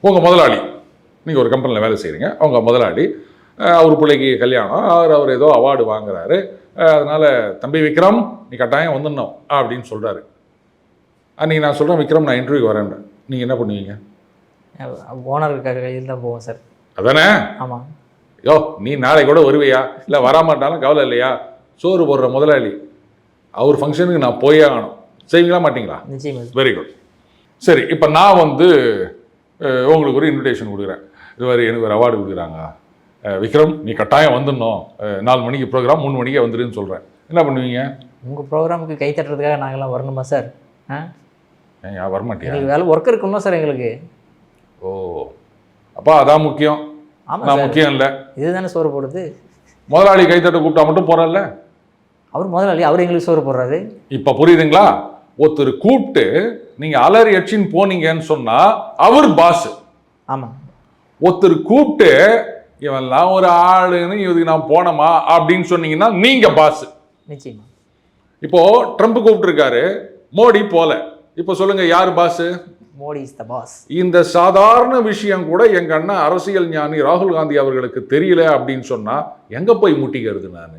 உங்கள் முதலாளி, நீங்கள் ஒரு கம்பெனியில் வேலை செய்கிறீங்க, அவங்க முதலாளி, அவர் பிள்ளைக்கு கல்யாணம், அவர் ஏதோ அவார்டு வாங்குறாரு, அதனால் தம்பி விக்ரம் நீ கட்டாயம் வந்துடணும் அப்படின்னு சொல்கிறாரு. அன்றைக்கி நான் சொல்கிறேன், விக்ரம் நான் இன்டர்வியூ வரேன், நீங்கள் என்ன பண்ணுவீங்க? ஓனர் கையில் தான் போவோம் சார். அதானே? ஆமாம். யோ நீ நாளை கூட வருவியா, இல்லை வராமாட்டாலும் கவலை இல்லையா, சோறு போடுற முதலாளி, அவர் ஃபங்க்ஷனுக்கு நான் போயே ஆகணும், செய்வீங்களா மாட்டிங்களா? நிச்சயமாக. Very good. சரி, இப்போ நான் உங்களுக்கு ஒரு இன்விடேஷன் கொடுக்குறேன், இது மாதிரி எனக்கு ஒரு அவார்டு கொடுக்குறாங்க, விக்ரம் நீ கட்டாயம் வந்துடணும், 4 மணிக்கு ப்ரோக்ராம், 3 மணிக்கே வந்துடுன்னு சொல்கிறேன், என்ன பண்ணுவீங்க? உங்கள் ப்ரோக்ராமுக்கு கை தட்டுறதுக்காக நாங்கள்லாம் வரணுமா சார்? ஏன் வரமாட்டியா? எங்களுக்கு வேலை ஒர்க் இருக்கணும் சார் எங்களுக்கு. ஓ, அப்பா அதான் முக்கியம். ஆமாம், நான் முக்கியம் இல்லை, இதுதானே சோறு போடுது. முதலாளி கைத்தட்ட கூப்பிட்டா மட்டும் போகிறல்ல, அவர் முதலாளி, அவர் எங்களுக்கு சோறு போடுறாரு. இப்போ புரியுதுங்களா? ஒருத்தர் கூப்பிட்டு நீங்கள் அலறி அடிச்சின்னு போனீங்கன்னு சொன்னால் அவர் பாஸ். ஆமாம். ஒருத்தர் கூப்பிட்டு இவன்லாம் ஒரு ஆளுன்னு இதுக்கு நான் போனோமா அப்படின்னு சொன்னீங்கன்னா நீங்கள் பாஸ். நிச்சயமா. இப்போது ட்ரம்ப் கூப்பிட்டுருக்காரு, மோடி போல, இப்போ சொல்லுங்கள் யார் boss? Modi is the boss. இந்த சாதாரண விஷயம் கூட எங்கள் அண்ணன் அரசியல் ஞானி ராகுல் காந்தி அவர்களுக்கு தெரியல அப்படின்னு சொன்னால் எங்கே போய் முட்டிக்கிறது நான்?